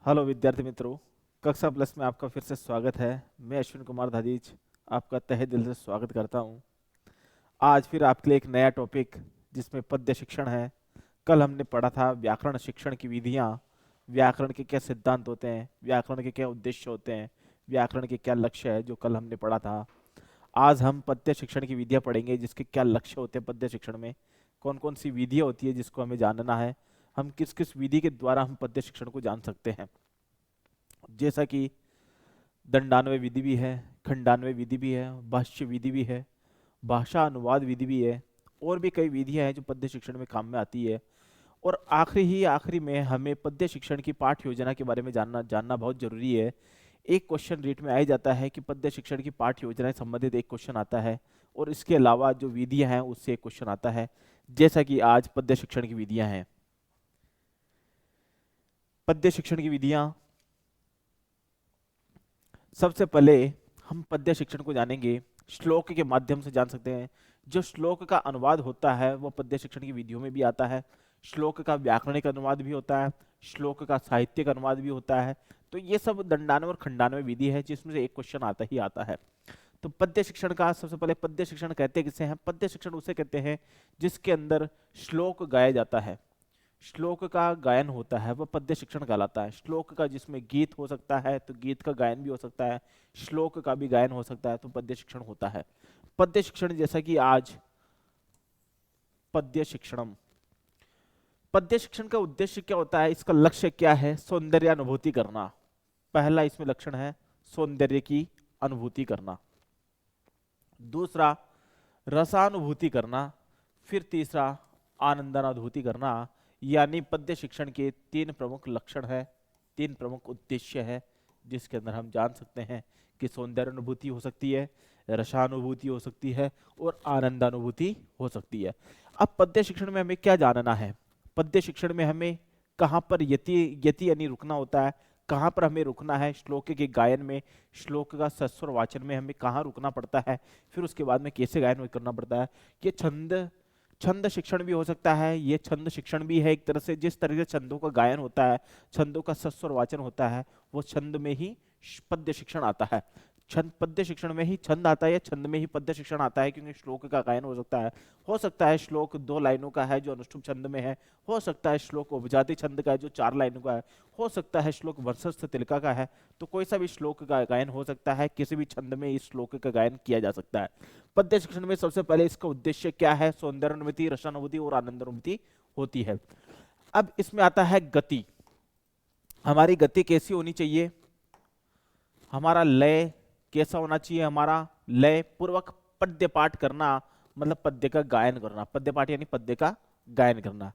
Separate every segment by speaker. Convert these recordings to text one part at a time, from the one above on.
Speaker 1: Hello विद्यार्थी मित्रों। कक्षा प्लस में आपका फिर से स्वागत है। मैं अश्विन कुमार धादीज आपका तहे दिल से स्वागत करता हूं। आज फिर आपके लिए एक नया टॉपिक जिसमें पद्य शिक्षण है। कल हमने पढ़ा था व्याकरण शिक्षण की विधियां, व्याकरण के क्या सिद्धांत होते हैं, व्याकरण के क्या उद्देश्य होते हैं, व्याकरण के क्या लक्ष्य है, जो कल हमने पढ़ा था। आज हम पद्य शिक्षण की विधियां पढ़ेंगे, जिसके क्या लक्ष्य होते हैं पद्य शिक्षण में, कौन कौन सी विधियां होती है जिसको हमें जानना है, हम किस किस विधि के द्वारा हम पद्य शिक्षण को जान सकते हैं। जैसा कि दंडान्वय विधि भी है, खंडान्वय विधि भी है, भाष्य विधि भी है, भाषा अनुवाद विधि भी है, और भी कई विधियां हैं जो पद्य शिक्षण में काम में आती है। और आखिरी में हमें पद्य शिक्षण की पाठ योजना के बारे में जानना जानना बहुत जरूरी है। एक क्वेश्चन रीट में आ ही जाता है कि पद्य शिक्षण की पाठ योजना से संबंधित एक क्वेश्चन आता है, और इसके अलावा जो विधियां हैं उससे एक क्वेश्चन आता है। जैसा कि आज पद्य शिक्षण की विधियां हैं। पद्य शिक्षण की विधियां, सबसे पहले हम पद्य शिक्षण को जानेंगे, श्लोक के माध्यम से जान सकते हैं। जो श्लोक का अनुवाद होता है वो पद्य शिक्षण की विधियों में भी आता है। श्लोक का व्याकरणिक अनुवाद भी होता है, श्लोक का साहित्यिक अनुवाद भी होता है। तो ये सब दंडान्वय और खंडान्वय विधि है जिसमें से एक क्वेश्चन आता ही आता है। तो पद्य शिक्षण का सबसे पहले, पद्य शिक्षण कहते किसे हैं? पद्य शिक्षण उसे कहते हैं जिसके अंदर श्लोक गाया जाता है, श्लोक का गायन होता है, वह पद्य शिक्षण कहलाता है। श्लोक का जिसमें गीत हो सकता है तो गीत का गायन भी हो सकता है, श्लोक का भी गायन हो सकता है, तो पद्य शिक्षण होता है। पद्य शिक्षण, जैसा कि आज पद्य शिक्षणम, पद्य शिक्षण का उद्देश्य क्या होता है, इसका लक्ष्य क्या है? सौंदर्यानुभूति करना। पहला इसमें लक्षण है सौंदर्य की अनुभूति करना। दूसरा रसानुभूति करना। फिर तीसरा आनंदानुभूति करना। यानी पद्य शिक्षण के तीन प्रमुख लक्षण है, तीन प्रमुख उद्देश्य है, जिसके अंदर हम जान सकते हैं कि सौंदर्य अनुभूति हो सकती है, रसानुभूति हो सकती है, और आनंदानुभूति हो सकती है। अब पद्य शिक्षण में हमें क्या जानना है? पद्य शिक्षण में हमें कहाँ पर यति यति यानी रुकना होता है, कहाँ पर हमें रुकना है श्लोक के गायन में, श्लोक का सस्वर वाचन में हमें कहाँ रुकना पड़ता है, फिर उसके बाद में कैसे गायन करना पड़ता है। ये छंद छंद शिक्षण भी हो सकता है, ये छंद शिक्षण भी है एक तरह से। जिस तरह से छंदों का गायन होता है, छंदों का सस्वर वाचन होता है, वो छंद में ही पद्य शिक्षण आता है। छंद पद्य शिक्षण में ही छंद आता है, या छंद में ही पद्य शिक्षण आता है, क्योंकि श्लोक का गायन हो सकता है श्लोक 2 लाइनों का है जो अनुष्टुप छंद में है, हो सकता है श्लोक उपजाति छंद का है जो 4 लाइनों का है, हो सकता है श्लोक वंशस्थ तिलका का है। तो कोई सा भी श्लोक का गायन हो सकता है, किसी भी छंद में इस श्लोक का गायन किया जा सकता है। पद्य शिक्षण में सबसे पहले इसका उद्देश्य क्या है? सौंदर्यानुभूति, रसानुभूति और आनंदानुभूति होती है। अब इसमें आता है गति। हमारी गति कैसी होनी चाहिए? हमारा लय कैसा होना चाहिए? हमारा लय पूर्वक पद्य पाठ करना, मतलब पद्य का गायन करना। पद्य पाठ यानी पद्य का गायन करना।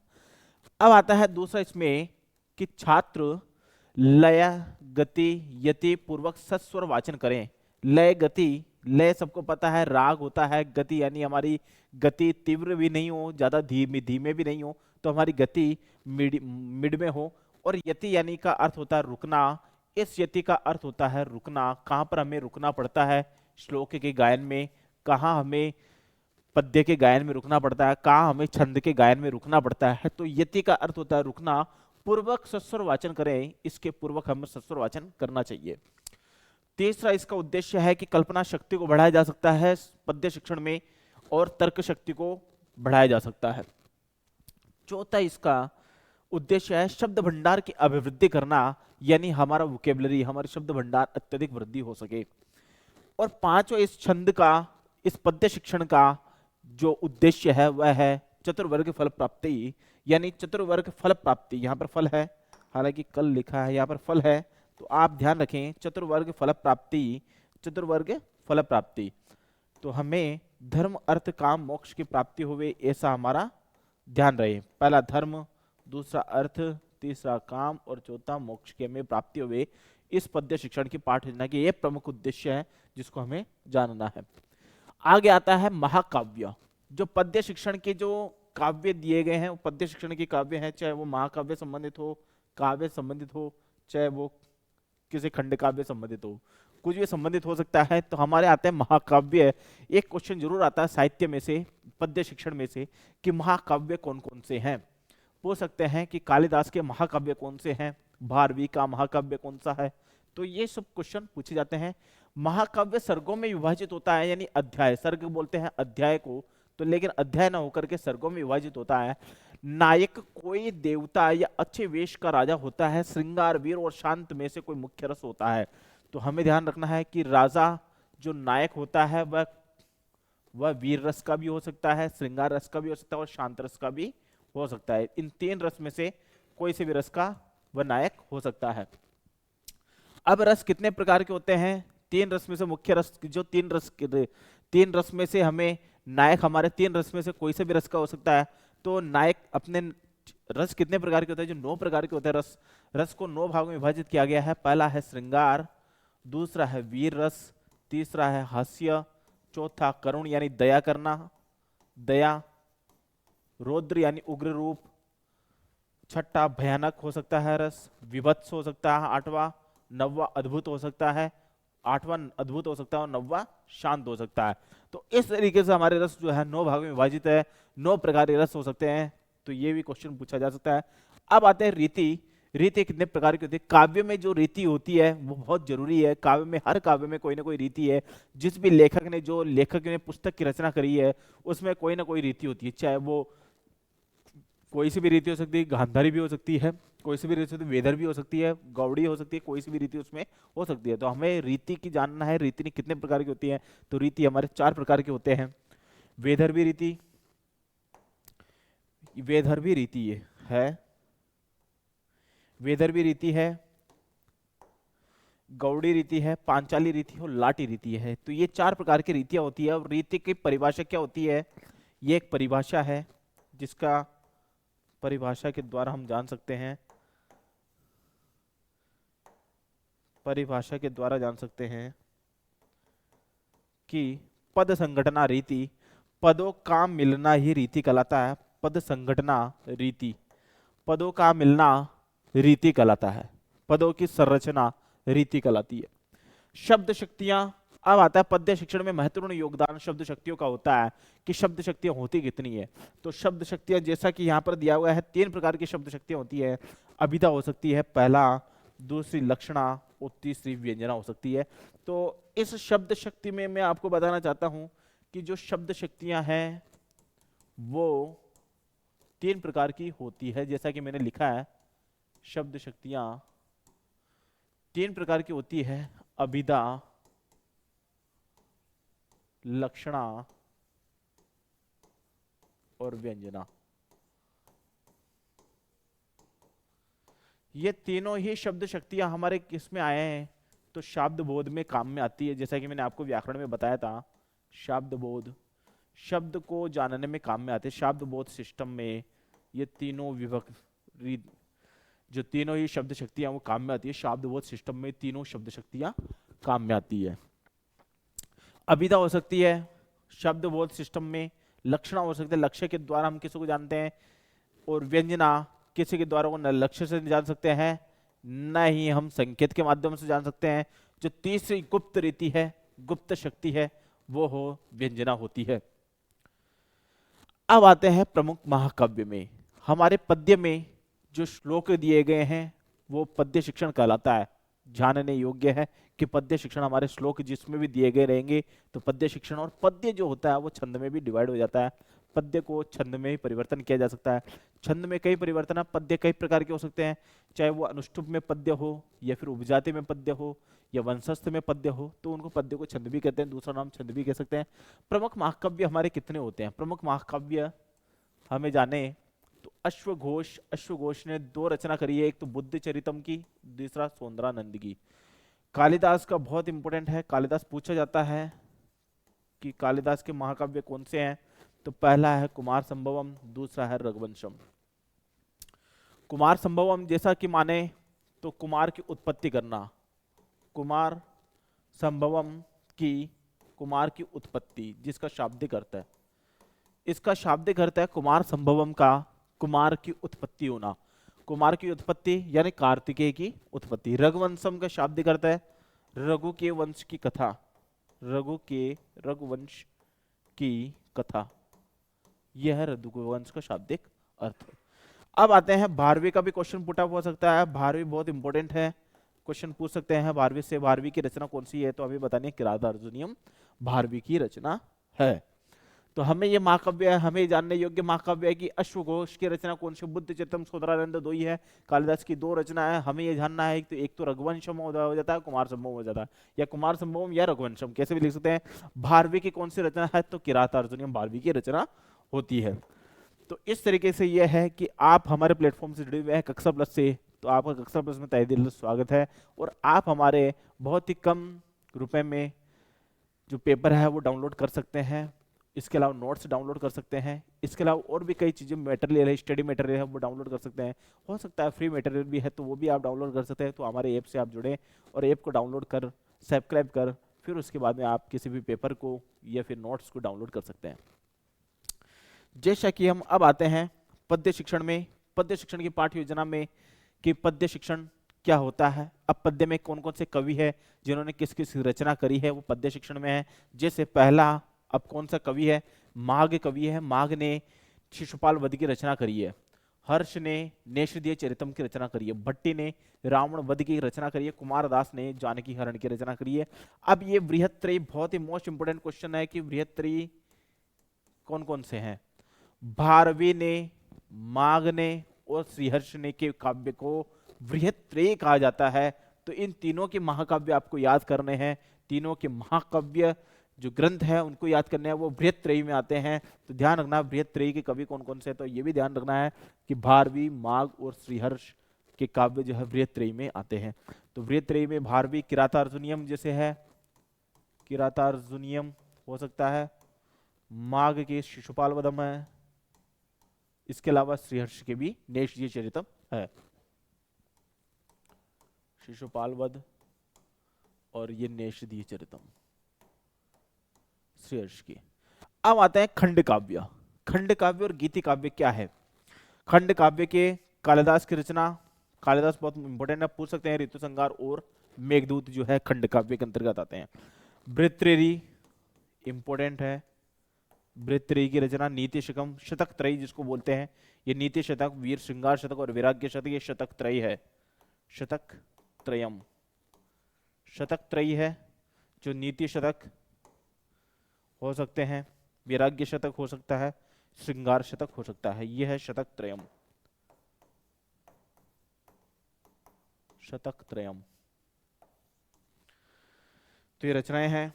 Speaker 1: अब आता है दूसरा इसमें कि छात्र लय गति यति पूर्वक सस्वर वाचन करें। लय गति, लय सबको पता है राग होता है, गति यानी हमारी गति तीव्र भी नहीं हो, ज्यादा धीमे धीमे भी नहीं हो, तो हमारी गति मिड में हो। और यति यानी का अर्थ होता है रुकना। इस यति का अर्थ होता है रुकना। कहाँ पर हमें रुकना पड़ता है श्लोक के गायन में, कहाँ हमें पद्य के गायन में रुकना पड़ता है, कहाँ हमें छंद के गायन में रुकना पड़ता है। तो यति का अर्थ होता है रुकना। पूर्वक सस्वर वाचन करें, इसके पूर्वक हमें सस्वर वाचन करना चाहिए। तीसरा इसका उद्देश्य है कि कल्पना शक्ति को बढ़ाया जा सकता है पद्य शिक्षण में, और तर्क शक्ति को बढ़ाया जा सकता है। चौथा इसका उद्देश्य है शब्द भंडार की अभिवृद्धि करना, यानी हमारा वोकेबलरी, हमारे शब्द भंडार अत्यधिक वृद्धि हो सके। और पांचवा इस छंद का, इस पद्य शिक्षण का जो उद्देश्य है वह है चतुर्वर्ग फल प्राप्ति, यानी चतुर्वर्ग फल प्राप्ति। यहाँ पर फल है, हालांकि कल लिखा है यहाँ पर फल है, तो आप ध्यान रखें चतुर्वर्ग फल प्राप्ति, चतुर्वर्ग फल प्राप्ति। तो हमें धर्म अर्थ काम मोक्ष की प्राप्ति हुए, ऐसा हमारा ध्यान रहे। पहला धर्म, दूसरा अर्थ, तीसरा काम और चौथा मोक्ष की हमें प्राप्ति हुए। इस पद्य शिक्षण की पाठ योजना के ये प्रमुख उद्देश्य है जिसको हमें जानना है। आगे आता है महाकाव्य। जो पद्य शिक्षण के जो काव्य दिए गए हैं, वो पद्य शिक्षण के काव्य हैं, चाहे वो महाकाव्य संबंधित हो, काव्य संबंधित हो, चाहे वो किसी खंड काव्य संबंधित हो, कुछ भी संबंधित हो सकता है। तो हमारे आते हैं महाकाव्य। एक क्वेश्चन जरूर आता है साहित्य में से, पद्य शिक्षण में से, कि महाकाव्य कौन कौन से हैं। पूछ सकते हैं कि कालिदास के महाकाव्य कौन से हैं, भारवी का महाकाव्य कौन सा है? तो ये सब क्वेश्चन पूछे जाते हैं। महाकाव्य सर्गों में विभाजित होता है, यानी अध्याय, सर्ग बोलते हैं अध्याय को, तो लेकिन अध्याय ना होकर के सर्गों में विभाजित होता है। नायक कोई देवता या अच्छे वेश का राजा होता है। श्रृंगार, वीर और शांत में से कोई मुख्य रस होता है। तो हमें ध्यान रखना है कि राजा जो नायक होता है वह वीर रस का भी हो सकता है, श्रृंगार रस का भी हो सकता है और शांत रस का भी हो सकता है। इन तीन रस में से कोई से भी रस का वह नायक हो सकता है। अब रस कितने प्रकार के होते हैं? तीन रस में से मुख्य रस, जो तीन रस में से हमें नायक, हमारे तीन रस में से कोई से भी रस का हो सकता है। तो नायक अपने रस कितने प्रकार के होते हैं? जो 9 प्रकार के होते हैं रस। रस को 9 भागों में विभाजित किया गया है। पहला है श्रृंगार, दूसरा है वीर रस, तीसरा है हास्य, चौथा करुण यानी दया करना, दया, रौद्र यानी उग्र रूप, छठा भयानक हो सकता है रस, विभत्स हो सकता है आठवां, नौवां अद्भुत हो सकता है, आठवां अद्भुत हो सकता है और नौवां शांत हो सकता है। तो इस तरीके से हमारे रस जो है 9 भागों में विभाजित है, 9 प्रकार के रस हो सकते हैं। तो ये भी क्वेश्चन पूछा जा सकता है। अब आते हैं रीति। रीति कितने प्रकार की होती है? काव्य में जो रीति होती है वो बहुत जरूरी है। काव्य में, हर काव्य में कोई ना कोई रीति है। जिस भी लेखक ने पुस्तक की रचना करी है उसमें कोई ना कोई रीति होती है। चाहे वो कोई सी भी रीति हो सकती है, गांधारी भी हो सकती है, कोई सी भी रीति हो सकती है, वेदर भी हो सकती है, गौड़ी हो सकती है, कोई सी भी रीति उसमें हो सकती है। तो हमें रीति की जानना है, रीति कितने प्रकार की होती है। तो रीति हमारे 4 प्रकार के होते हैं। वेदर्भी रीति, वेदर्भी रीति है, वेदर्भी रीति है, गौड़ी रीति है, पांचाली रीति और लाटी रीति है। तो ये 4 प्रकार की रीतियां होती है। और रीति की परिभाषा क्या होती है? ये एक परिभाषा है जिसका परिभाषा के द्वारा हम जान सकते हैं, परिभाषा के द्वारा जान सकते हैं कि पद संघटना रीति, पदों का मिलना ही रीति कहलाता है। पद संघटना रीति, पदों का मिलना रीति कहलाता है। पदों की संरचना रीति कहलाती है। शब्द शक्तियां, अब आता है पद्य शिक्षण में महत्वपूर्ण योगदान शब्द शक्तियों का होता है कि शब्द शक्तियां होती कितनी है। तो शब्द शक्तियां जैसा कि यहां पर दिया हुआ है 3 प्रकार की शब्द शक्तियां होती है। अभिधा हो सकती है पहला, दूसरी लक्षणा और तीसरी व्यंजना हो सकती है। तो इस शब्द शक्ति में मैं आपको बताना चाहता हूं कि जो शब्द शक्तियां हैं वो 3 प्रकार की होती है। जैसा कि मैंने लिखा है, शब्द शक्तियां 3 प्रकार की होती है। अभिधा, लक्षणा और व्यंजना। ये तीनों ही शब्द शक्तियां हमारे किस में आए हैं? तो शाब्द बोध में काम में आती है। जैसा कि मैंने आपको व्याकरण में बताया था, शाब्द बोध शब्द को जानने में काम में आते हैं। शाब्द बोध सिस्टम में ये तीनों विभक्त, जो तीनों ही शब्द शक्तियां वो काम में आती है। शाब्द बोध सिस्टम में तीनों शब्द शक्तियां काम में आती है। अभिधा हो सकती है शब्द बोध सिस्टम में, लक्षणा हो सकती है, लक्ष्य के द्वारा हम किसी को जानते हैं, और व्यंजना किसी के द्वारा वो न लक्ष्य से जान सकते हैं न ही हम संकेत के माध्यम से जान सकते हैं। जो तीसरी गुप्त रीति है, गुप्त शक्ति है, वो हो व्यंजना होती है। अब आते हैं प्रमुख महाकाव्य में। हमारे पद्य में जो श्लोक दिए गए हैं वो पद्य शिक्षण कहलाता है। जानने योग्य है कि पद्य शिक्षण हमारे श्लोक जिसमें भी दिए गए रहेंगे तो पद्य शिक्षण, और पद्य जो होता है वो छंद में भी डिवाइड हो जाता है। पद्य को छंद में ही परिवर्तन किया जा सकता है। छंद में कई परिवर्तन है। पद्य कई प्रकार के हो सकते हैं, चाहे वो अनुष्टुप में पद्य हो या फिर उपजाति में पद्य हो या वंशस्थ में पद्य हो, तो उनको पद्य को छंद भी कहते हैं, दूसरा नाम छंद भी कह सकते हैं। प्रमुख महाकाव्य हमारे कितने होते हैं? प्रमुख महाकाव्य हमें जाने तो अश्वघोष ने 2 रचना करी है। एक तो बुद्ध चरितम की, दूसरा सौंदरानंद की। कालिदास का बहुत इंपॉर्टेंट है। कालिदास पूछा जाता है कि कालिदास के महाकाव्य कौन से हैं? तो पहला है कुमार संभवम, दूसरा है रघुवंशम। कुमार संभवम जैसा कि माने तो कुमार की उत्पत्ति करना, कुमार संभवम की, कुमार की उत्पत्ति, जिसका शाब्दिक अर्थ है, इसका शाब्दिक अर्थ है कुमार संभवम का कुमार की उत्पत्ति होना। कुमार की उत्पत्ति यानी कार्तिकेय की उत्पत्ति। रघुवंशम का शाब्दिक अर्थ है रघु के वंश की कथा, रघुवंश की कथा, यह है रघुवंश का शाब्दिक अर्थ। अब आते हैं 12वीं का भी क्वेश्चन पुट अप हो सकता है, 12वीं बहुत इंपॉर्टेंट है, क्वेश्चन पूछ सकते हैं 12वीं से। 12वीं की रचना कौन सी है, तो अभी बतानी है किरात अर्जुनियम 12वीं की रचना है। तो हमें ये महाकाव्य है, हमें जानने योग्य महाकाव्य है कि अश्वघोष की रचना कौन सी, बुद्ध चरितम सोदरानंद दो ही है, कालिदास की दो रचना है। हमें ये जानना है तो एक तो रघुवंशम हो जाता है, कुमार संभव हो जाता है, या कुमार संभवम या रघुवंशम, कैसे भी लिख सकते हैं। 12वीं की कौन सी रचना है, तो किरात अर्जुनियम 12वीं की रचना होती है। तो इस तरीके से यह है कि आप हमारे प्लेटफॉर्म से जुड़े हुए हैं कक्षा प्लस से, तो आपका कक्षा प्लस में तहे दिल से स्वागत है। और आप हमारे बहुत ही कम रुपए में जो पेपर है वो डाउनलोड कर सकते हैं, इसके अलावा नोट्स डाउनलोड कर सकते हैं, इसके अलावा और भी कई चीज़ें मटेरियल है, स्टडी मटेरियल है, वो डाउनलोड कर सकते हैं। हो सकता है फ्री मटेरियल भी है तो वो भी आप डाउनलोड कर सकते हैं। तो हमारे ऐप से आप जुड़ें और ऐप को डाउनलोड कर सब्सक्राइब कर फिर उसके बाद में आप किसी भी पेपर को या फिर नोट्स को डाउनलोड कर सकते हैं। जैसा कि हम अब आते हैं पद्य शिक्षण में, पद्य शिक्षण की पाठ्य योजना में कि पद्य शिक्षण क्या होता है। अब पद्य में कौन कौन से कवि है जिन्होंने किस किस रचना करी है वो पद्य शिक्षण में है। जैसे पहला अब कौन सा कवि है, माघ कवि है, माघ ने शिशुपाल वध की रचना करी है। हर्ष ने नेषदिय चरितम की रचना करी है। भट्टी ने रावण वध की रचना करी है। कुमारदास ने जानकी हरण की रचना करी है। अब ये बृहत्त्रयी बहुत ही मोस्ट इंपोर्टेंट क्वेश्चन है कि बृहत्त्रयी कौन कौन से हैं। भारवी ने, माघ ने और श्रीहर्ष ने के काव्य को बृहत्त्रयी कहा जाता है। तो इन तीनों के महाकाव्य आपको याद करने हैं। तीनों के महाकाव्य जो ग्रंथ है उनको याद करने हैं, वो बृहत्त्रयी में आते हैं। तो ध्यान रखना बृहत्त्रयी के कवि कौन कौन से, तो ये भी ध्यान रखना है कि भारवी, माघ और श्रीहर्ष के काव्य जो है बृहत्त्रयी में आते हैं। तो बृहत्त्रयी में भारवी किरातार्जुनियम जैसे है, किरातार्जुनियम हो सकता है, माघ के शिशुपाल वधम है, इसके अलावा श्रीहर्ष के भी नेषदिय चरितम है, शिशुपाल वध और ये नेषदिय चरितम श्रीहर्ष की। अब आते हैं खंड काव्य। खंड काव्य और गीति काव्य क्या है। खंड काव्य के कालिदास की रचना, कालिदास बहुत इंपॉर्टेंट है, पूछ सकते हैं। ऋतु संहार और मेघदूत जो है खंड काव्य के अंतर्गत आते हैं। बृहत्त्रयी इंपॉर्टेंट है, बृहत्त्रयी की रचना नीति शकम, शतक त्रयी जिसको बोलते हैं, ये नीति शतक, वीर श्रृंगार शतक और वैराग्य शतक, ये शतक त्रयी है, शतक त्रयम, शतक त्रयी है। जो नीति शतक हो सकते हैं, वैराग्य शतक हो सकता है, श्रृंगार शतक हो सकता है, यह है शतक त्रयम, शतक त्रयम। तो ये रचनाएं हैं।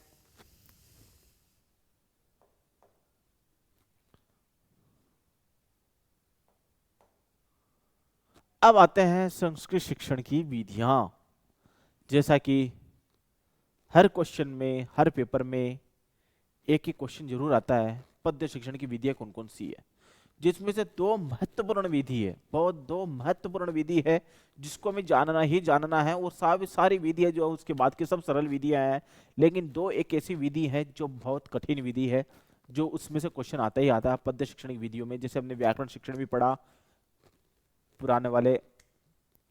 Speaker 1: अब आते हैं संस्कृत शिक्षण की विधियां। जैसा कि हर क्वेश्चन में, हर पेपर में एक ही क्वेश्चन जरूर आता है, पद्य शिक्षण की विधियां कौन कौन सी है, जिसमें से दो महत्वपूर्ण विधि है, बहुत दो महत्वपूर्ण विधि है जिसको हमें जानना ही जानना है। और सारी विधि है जो उसके बाद की सब सरल विधियां हैं, लेकिन दो एक ऐसी विधि है जो बहुत कठिन विधि है, जो उसमें से क्वेश्चन आता ही आता है पद्य शिक्षण की विधियों में। जैसे हमने व्याकरण शिक्षण भी पढ़ा, पुराने वाले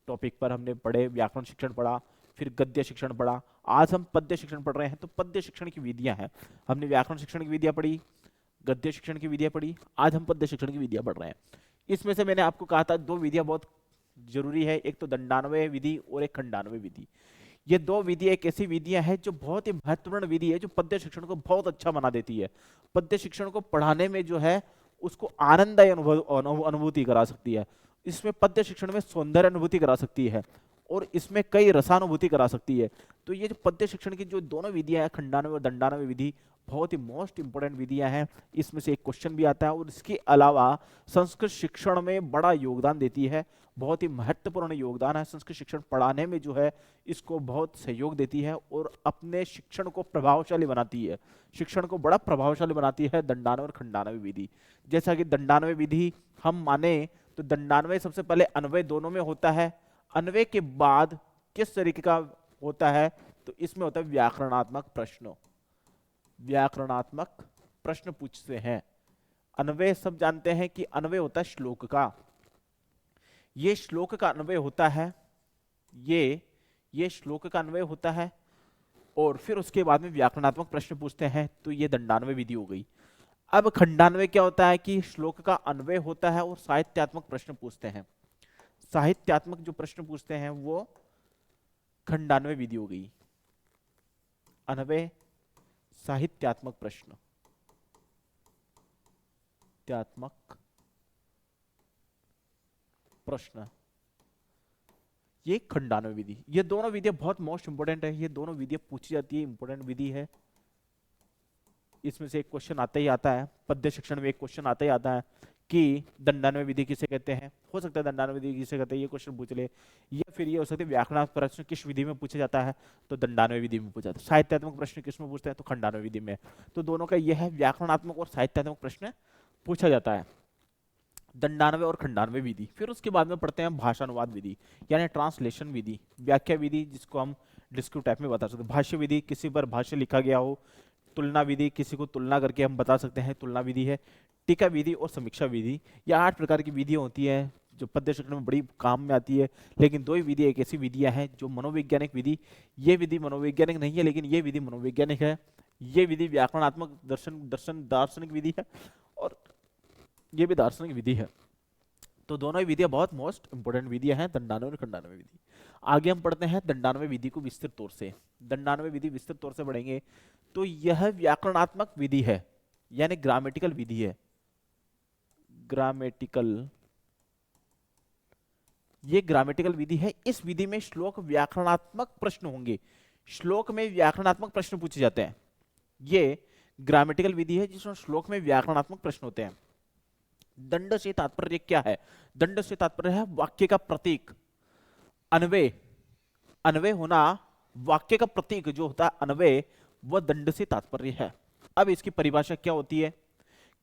Speaker 1: टॉपिक पर हमने पढ़े, व्याकरण शिक्षण पढ़ा, फिर गद्य शिक्षण पढ़ा। आज हम पद्य शिक्षण पढ़ रहे हैं। तो पद्य शिक्षण की विधियां हैं, हमने व्याकरण शिक्षण की विधियां पढ़ी, गद्य शिक्षण की विधियां पढ़ी, आज हम पद्य शिक्षण की विधियां पढ़ रहे हैं। इसमें से मैंने आपको कहा था दो विधियां बहुत जरूरी है, एक तो दंडान्वय विधि और एक खंडान्वय विधि। ये दो विधि एक ऐसी विधियां हैं जो बहुत ही महत्वपूर्ण विधि है, जो पद्य शिक्षण को बहुत अच्छा बना देती है। पद्य शिक्षण को पढ़ाने में जो है उसको आनंददायी अनुभूति करा सकती है। इसमें पद्य शिक्षण में सौंदर्य अनुभूति करा सकती है और इसमें कई रसानुभूति करा सकती है। तो ये जो पद्य शिक्षण की जो दोनों विधियां हैं, खंडान्वय और दंडान्वय विधि, बहुत ही मोस्ट इंपोर्टेंट विधियां हैं। इसमें से एक क्वेश्चन भी आता है और इसके अलावा संस्कृत शिक्षण में बड़ा योगदान देती है, बहुत ही महत्वपूर्ण योगदान है। संस्कृत शिक्षण पढ़ाने में जो है इसको बहुत सहयोग देती है और अपने शिक्षण को प्रभावशाली बनाती है, शिक्षण को बड़ा प्रभावशाली बनाती है दंडान्वय और खंडान्वय विधि। जैसा कि दंडान्वय विधि हम माने तो दंडान्वय सबसे पहले अन्वय दोनों में होता है, अन्वय के बाद किस तरीके का होता है, तो इसमें होता है व्याकरणात्मक प्रश्न, व्याकरणात्मक प्रश्न पूछते हैं। अन्वय सब जानते हैं कि अन्वय होता है श्लोक का, ये श्लोक का अन्वय होता है, ये श्लोक का अन्वय होता है और फिर उसके बाद में व्याकरणात्मक प्रश्न पूछते हैं। तो ये दंडान्वय विधि हो गई। अब खंडान्वय क्या होता है कि श्लोक का अन्वय होता है और साहित्यात्मक प्रश्न पूछते हैं। साहित्यात्मक जो प्रश्न पूछते हैं वो खंडान्वय विधि हो गई। अन्वय साहित्यात्मक प्रश्न, त्यात्मक प्रश्न, ये खंडान्वय विधि। ये दोनों विधियां बहुत मोस्ट इंपोर्टेंट है, ये दोनों विधियां पूछी जाती है, इंपोर्टेंट विधि है। इसमें से एक क्वेश्चन आता ही आता है, पद्य शिक्षण में एक क्वेश्चन आता ही आता है कि दंडान्वय विधि किसे कहते हैं। हो सकता है दंडान्वय विधि किसे कहते हैं ये क्वेश्चन पूछ ले, या फिर ये हो सकता है व्याकरणात्मक प्रश्न किस विधि में पूछा जाता है, तो दंडान्वय विधि में पूछा जाता है। साहित्यात्मक प्रश्न किस में पूछते हैं, तो खंडान्वय विधि में। तो दोनों का यह है, व्याकरणात्मक और साहित्यात्मक प्रश्न पूछा जाता है, दंडान्वय और खंडान्वय विधि। फिर उसके बाद में पढ़ते हैं भाषानुवाद विधि, यानी ट्रांसलेशन विधि, व्याख्या विधि, जिसको हम डिस्क्रिप्टिव टाइप में बता सकते हैं। भाष्य विधि, किसी पर भाष्य लिखा गया हो। तुलना विधि, किसी को तुलना करके हम बता सकते हैं, तुलना विधि है। टीका विधि और समीक्षा विधि, यह 8 प्रकार की विधियां होती हैं जो पद्य शिक्षण में बड़ी काम में आती है। लेकिन 2 ही विधि एक ऐसी विधियां हैं जो मनोवैज्ञानिक विधि, ये विधि मनोवैज्ञानिक नहीं है लेकिन ये विधि मनोवैज्ञानिक है। ये विधि व्याकरणात्मक दार्शनिक विधि है, और ये भी दार्शनिक विधि है। तो दोनों ही विधियां बहुत मोस्ट इंपोर्टेंट विधियां हैं, दंडान्वय और खंडान्वय विधि। आगे हम पढ़ते हैं दंडान्वय विधि को विस्तृत तौर से। दंडान्वय विधि विस्तृत तौर से पढ़ेंगे तो यह व्याकरणात्मक विधि है, यानी ग्रामेटिकल विधि है। ग्रामेटिकल, ये ग्रामेटिकल विधि है। इस विधि में श्लोक व्याकरणात्मक प्रश्न होंगे, श्लोक में व्याकरणात्मक प्रश्न पूछे जाते हैं। ये ग्रामेटिकल विधि है जिसमें श्लोक में व्याकरणात्मक प्रश्न होते हैं। दंड से तात्पर्य क्या है, दंड से तात्पर्य है वाक्य का प्रतीक। अन्वय, अन्वय होना, वाक्य का प्रतीक जो होता है अन्वय, वह दंड से तात्पर्य है। अब इसकी परिभाषा क्या होती है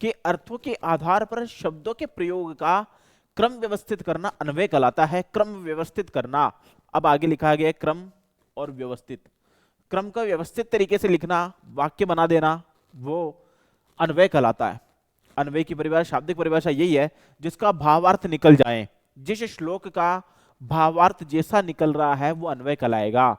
Speaker 1: कि अर्थों के आधार पर शब्दों के प्रयोग का क्रम व्यवस्थित करना अन्वय कहलाता है। क्रम व्यवस्थित करना, अब आगे लिखा गया है क्रम और व्यवस्थित, क्रम का व्यवस्थित तरीके से लिखना, वाक्य बना देना, वो अन्वय कहलाता है। अन्वय की परिभाषा, शाब्दिक परिभाषा यही है जिसका भावार्थ निकल जाए। जिस श्लोक का भावार्थ जैसा निकल रहा है वो अन्वय कहलाएगा।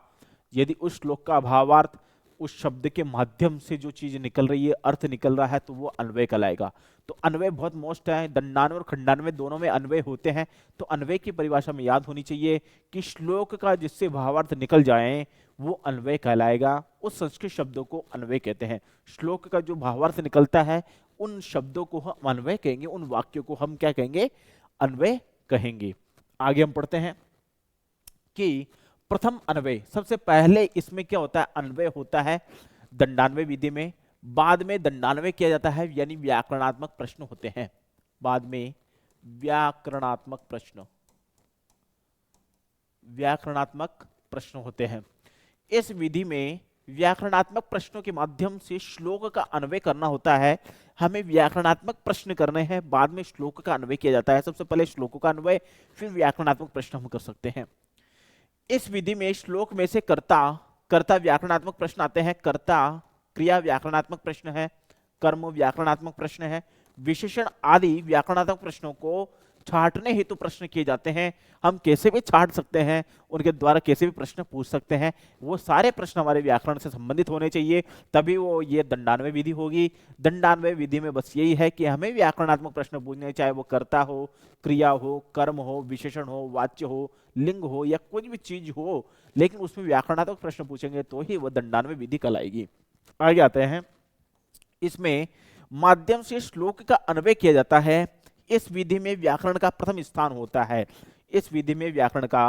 Speaker 1: यदि उस श्लोक का भावार्थ उस शब्द के माध्यम से जो चीज निकल रही है, अर्थ निकल रहा है, तो वो अन्वय कहलाएगा। तो अन्वय बहुत मोस्ट है, दंडान्वय और खंडान्वय दोनों में अन्वय होते हैं। तो अन्वय की परिभाषा में याद होनी चाहिए कि श्लोक का जिससे भावार्थ निकल जाए वो अन्वय कहलाएगा। उस संस्कृत शब्दों को अन्वय कहते हैं। श्लोक का जो भावार्थ निकलता है उन शब्दों को हम अन्वय कहेंगे, उन वाक्यों को हम क्या कहेंगे, अन्वय कहेंगे। आगे हम पढ़ते हैं कि प्रथम अन्वय, सबसे पहले इसमें क्या होता है, अन्वय होता है दंडान्वय विधि में। बाद में दंडान्वय किया जाता है, यानी व्याकरणात्मक प्रश्न होते हैं। बाद में व्याकरणात्मक प्रश्न, व्याकरणात्मक प्रश्न होते हैं। इस विधि में व्याकरणात्मक प्रश्नों के माध्यम से श्लोक का अन्वय करना होता है। हमें व्याकरणात्मक प्रश्न करने हैं, बाद में श्लोक का अन्वय किया जाता है। सबसे पहले श्लोकों का अन्वय, फिर व्याकरणात्मक प्रश्न हम कर सकते हैं। इस विधि में श्लोक में से कर्ता, कर्ता व्याकरणात्मक प्रश्न आते हैं। कर्ता क्रिया व्याकरणात्मक प्रश्न है, कर्म व्याकरणात्मक प्रश्न है, विशेषण आदि व्याकरणात्मक प्रश्नों को छांटने हेतु प्रश्न किए जाते हैं। हम कैसे भी छांट सकते हैं, उनके द्वारा कैसे भी प्रश्न पूछ सकते हैं। वो सारे प्रश्न हमारे व्याकरण से संबंधित होने चाहिए, तभी वो ये दंडान्वय विधि होगी। दंडान्वय विधि में बस यही है कि हमें व्याकरणात्मक प्रश्न पूछने, चाहे वो कर्ता हो, क्रिया हो, कर्म हो, विशेषण हो, वाच्य हो, लिंग हो, या कोई भी चीज हो, लेकिन उसमें व्याकरणात्मक प्रश्न पूछेंगे तो ही वह दंडान्वय विधि कहलाएगी। आगे आते हैं, इसमें माध्यम से श्लोक का अन्वय किया जाता है। इस विधि में व्याकरण का प्रथम स्थान होता है। इस विधि में व्याकरण का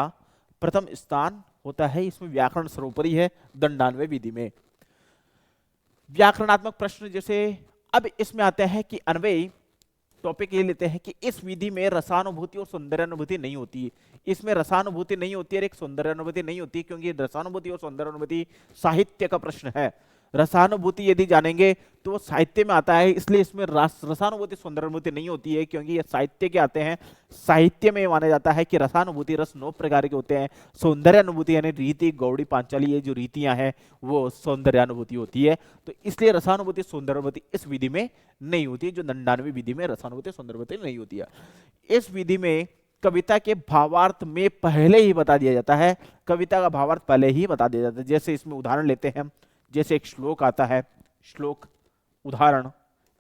Speaker 1: प्रथम स्थान होता है, इसमें व्याकरण सर्वोपरि है दंडान्वय विधि में। व्याकरणात्मक प्रश्न जैसे, अब इसमें आते हैं कि अन्वय टॉपिक ये लेते हैं कि इस विधि में रसानुभूति और सौंदर्यानुभूति नहीं होती। इसमें रसानुभूति नहीं होती और एक सौंदर्यानुभूति नहीं होती, क्योंकि रसानुभूति और सौंदर्यानुभूति साहित्य का प्रश्न है। रसानुभूति यदि जानेंगे तो वो साहित्य में आता है, इसलिए इसमें रसानुभूति सौंदर्यानुभूति नहीं होती है, क्योंकि ये साहित्य के आते हैं। साहित्य में माना जाता है कि रसानुभूति रस 9 प्रकार के होते हैं, सौंदर्यानुभूति यानी रीति गौड़ी पांचाली ये जो रीतियां हैं वो सौंदर्यानुभूति होती है। तो इसलिए रसानुभूति सौंदर्यानुभूति इस विधि में नहीं होती है, जो दंडान्वय विधि में रसानुभूति सौंदर्यानुभूति नहीं होती है। इस विधि में कविता के भावार्थ में पहले ही बता दिया जाता है, कविता का भावार्थ पहले ही बता दिया जाता है। जैसे इसमें उदाहरण लेते हैं, जैसे एक श्लोक आता है, श्लोक उदाहरण,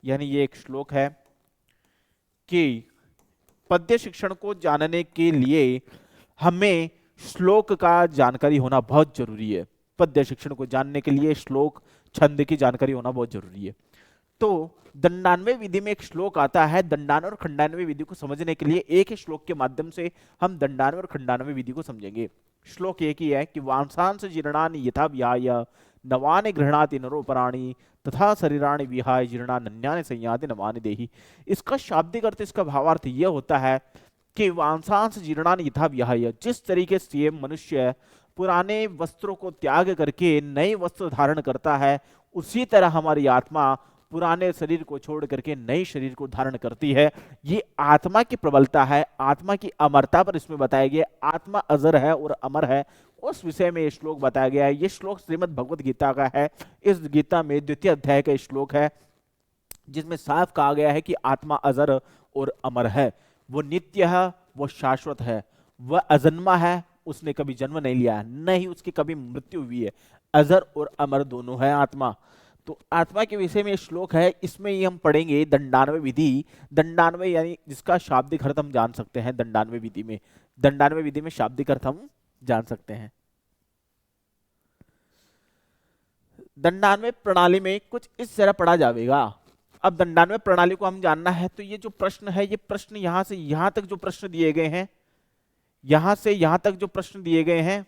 Speaker 1: यानी ये एक श्लोक है कि पद्य शिक्षण को जानने के लिए हमें श्लोक का जानकारी होना बहुत जरूरी है। पद्य शिक्षण को जानने के लिए श्लोक छंद की जानकारी होना बहुत जरूरी है। तो दंडान्वय विधि में एक श्लोक आता है। दंडान्वय और खंडान्वय विधि को समझने के लिए एक ही श्लोक के माध्यम से हम दंडान्वय और खंडान्वय विधि को समझेंगे। श्लोक एक ही है कि वांसांस जीर्णानि यथा विहाय नवानि गृह्णाति नरोपराणि तथा शरीराणि विहाय जीर्णा नन्यानि संयाति नवानि देहि। इसका शाब्दिक अर्थ, इसका भावार्थ यह होता है कि वांसांस जीर्णानि यथा विहाय, जिस तरीके से मनुष्य पुराने वस्त्रों को त्याग करके नए वस्त्र धारण करता है, उसी तरह हमारी आत्मा पुराने शरीर को छोड़ करके नए शरीर को धारण करती है। ये आत्मा की प्रबलता है, आत्मा की अमरता पर इसमें बताया गया। आत्मा अजर है और अमर है, उस विषय में ये श्लोक बताया गया है। ये श्लोक श्रीमद् भगवत गीता का है। इस गीता में द्वितीय अध्याय का श्लोक है जिसमें साफ कहा गया है कि आत्मा अजर और अमर है, वो नित्य है, वो शाश्वत है, वह अजन्मा है, उसने कभी जन्म नहीं लिया है, न ही उसकी कभी मृत्यु हुई है। अजर और अमर दोनों है आत्मा। तो आत्मा के विषय में श्लोक है, इसमें ही हम पढ़ेंगे दंडान्वय विधि। दंडान्वय यानी जिसका शाब्दिक अर्थ हम जान सकते हैं दंडान्वय विधि में। दंडान्वय विधि में शाब्दिक अर्थ हम जान सकते हैं। दंडान्वय प्रणाली में कुछ इस तरह पढ़ा जाएगा। अब दंडान्वय प्रणाली को हम जानना है तो ये जो प्रश्न है, ये प्रश्न यहां से यहां तक जो प्रश्न दिए गए हैं, यहां से यहां तक जो प्रश्न दिए गए हैं,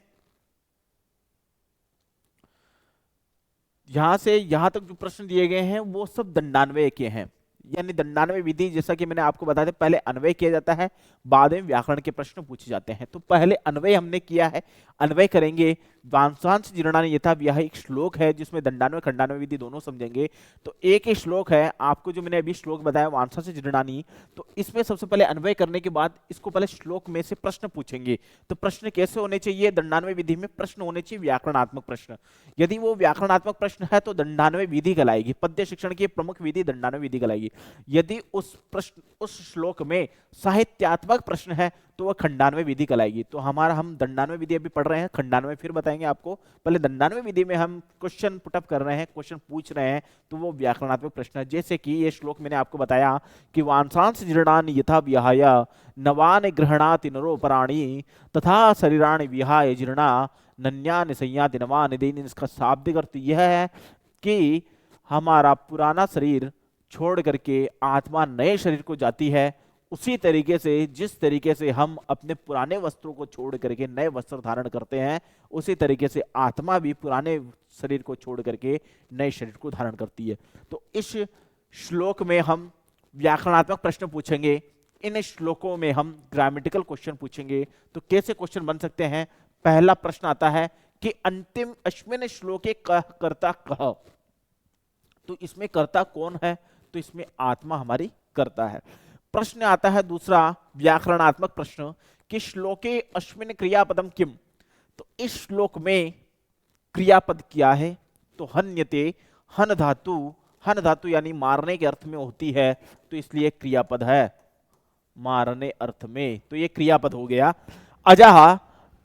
Speaker 1: यहां से यहां तक जो प्रश्न दिए गए हैं वो सब दंडान्वय के हैं। यानी दंडान्वय विधि, जैसा कि मैंने आपको बताया था, पहले अन्वय किया जाता है, बाद में व्याकरण के प्रश्न पूछे जाते हैं। तो पहले अन्वय हमने किया है, अन्वय करेंगे। वांसांस जीर्णानि यथा विहाय एक श्लोक है जिसमें दंडान्वय खंडान्वय विधि दोनों समझेंगे। तो एक ही श्लोक है, आपको जो मैंने अभी श्लोक बताया वांसांस जीर्णानि, तो इसमें सबसे पहले अन्वय करने के बाद इसको पहले श्लोक में से प्रश्न पूछेंगे। तो प्रश्न कैसे होने चाहिए? दंडान्वय विधि में प्रश्न होने चाहिए व्याकरणात्मक प्रश्न। यदि वो व्याकरणात्मक प्रश्न है तो दंडान्वय विधि कहलाएगी। पद्य शिक्षण की प्रमुख विधि दंडान्वय विधि कहलाएगी। यदि उस प्रश्न, उस श्लोक में साहित्यात्मक प्रश्न है तो वह खंडान्वय विधि कहलाएगी। तो हम दंडान्वय विधि अभी पढ़ रहे हैं, खंडान्वय फिर बताएंगे आपको। पहले दंडान्वय विधि में हम क्वेश्चन पुटअप कर रहे हैं, क्वेश्चन पूछ रहे हैं, तो वो व्याकरणात्मक प्रश्न है। जैसे कि ये श्लोक मैंने आपको बताया कि वांसांस जीर्णानि यथा विहाय नवानि गृह्णाति नरोपराणि तथा शरीराणि विहाय जीर्णा नन्यानि संयाति नवानि देहि। इसका शाब्दिक अर्थ यह है कि हमारा पुराना शरीर छोड़ करके आत्मा नए शरीर को जाती है, उसी तरीके से जिस तरीके से हम अपने पुराने वस्त्रों को छोड़ करके नए वस्त्र धारण करते हैं, उसी तरीके से आत्मा भी पुराने शरीर को छोड़ करके नए शरीर को धारण करती है। तो इस श्लोक में हम व्याकरणात्मक प्रश्न पूछेंगे, इन श्लोकों में हम ग्रामेटिकल क्वेश्चन पूछेंगे। तो कैसे क्वेश्चन बन सकते हैं? पहला प्रश्न आता है कि अंतिम अश्विन श्लोके कह कर्ता कह। तो इसमें कर्ता कौन है? तो इसमें आत्मा हमारी कर्ता है। प्रश्न आता है दूसरा व्याकरणात्मक प्रश्न कि श्लोके अश्विन क्रियापदम किम। तो इस श्लोक में क्रियापद क्या है? तो हन्यते, हन धातु यानी मारने के अर्थ में होती है, तो इसलिए क्रियापद है मारने अर्थ में, तो ये क्रियापद हो गया। अजह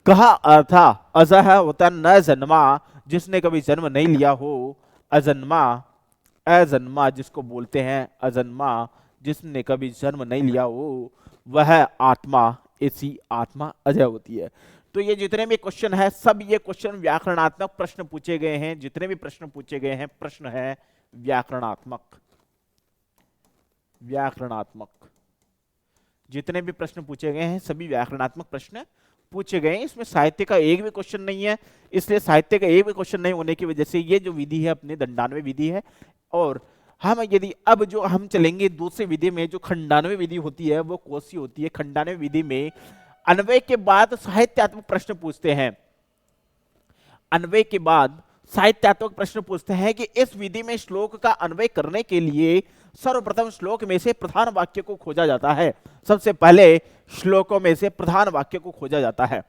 Speaker 1: कहा अर्था, अजह होता है न जन्मा, जिसने कभी जन्म नहीं लिया हो। अजन्मा, अजन्मा जिसको बोलते हैं अजन्मा, जिसने कभी जन्म नहीं लिया हो, वह आत्मा, ऐसी आत्मा अजय होती है। तो ये जितने भी क्वेश्चन है, सब ये क्वेश्चन व्याकरणात्मक प्रश्न पूछे गए हैं। जितने भी प्रश्न पूछे गए हैं, प्रश्न है व्याकरणात्मक। जितने भी प्रश्न पूछे गए हैं सभी व्याकरणात्मक प्रश्न पूछे गए हैं। इसमें साहित्य का एक भी क्वेश्चन नहीं है, इसलिए साहित्य का एक भी क्वेश्चन नहीं होने की वजह से ये जो विधि है अपनी दंडान्वय विधि है। और हम यदि अब जो हम चलेंगे दूसरी विधि में, जो खंडान्वय विधि होती है वो कौन सी होती है? खंडान्वय विधि में अन्वय के बाद साहित्यात्मक प्रश्न पूछते हैं। अन्वय के बाद साहित्यात्मक प्रश्न पूछते हैं कि इस विधि में श्लोक का अन्वय करने के लिए सर्वप्रथम श्लोक में से प्रधान वाक्य को खोजा जाता है। सबसे पहले श्लोकों में से प्रधान वाक्य को खोजा जाता है।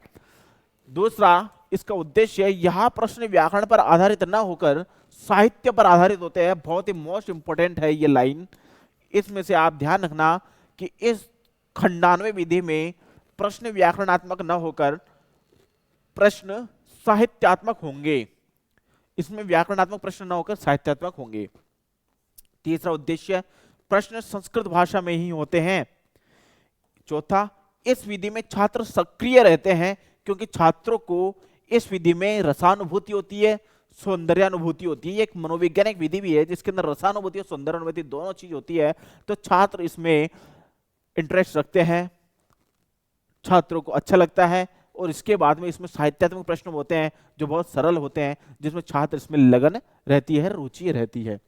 Speaker 1: दूसरा, इसका उद्देश्य, यह प्रश्न व्याकरण पर आधारित न होकर साहित्य पर आधारित होते हैं। बहुत ही मोस्ट इंपोर्टेंट है ये लाइन, इसमें से आप ध्यान रखना कि इस खंडान्वय विधि में प्रश्न व्याकरणात्मक न होकर प्रश्न साहित्यात्मक होंगे। इसमें व्याकरणात्मक प्रश्न न होकर साहित्यात्मक होंगे। तीसरा उद्देश्य, प्रश्न संस्कृत भाषा में ही होते हैं। चौथा, इस विधि में छात्र सक्रिय रहते हैं क्योंकि छात्रों को इस विधि में रसानुभूति होती है, सौंदर्यानुभूति होती है। एक मनोवैज्ञानिक विधि भी है जिसके अंदर रसानुभूति और सौंदर्यानुभूति दोनों चीज होती है। तो छात्र इसमें इंटरेस्ट रखते हैं, छात्रों को अच्छा लगता है। और इसके बाद में इसमें साहित्यात्मक प्रश्न होते हैं जो बहुत सरल होते हैं, जिसमें छात्र इसमें लगन रहती है, रुचि रहती है।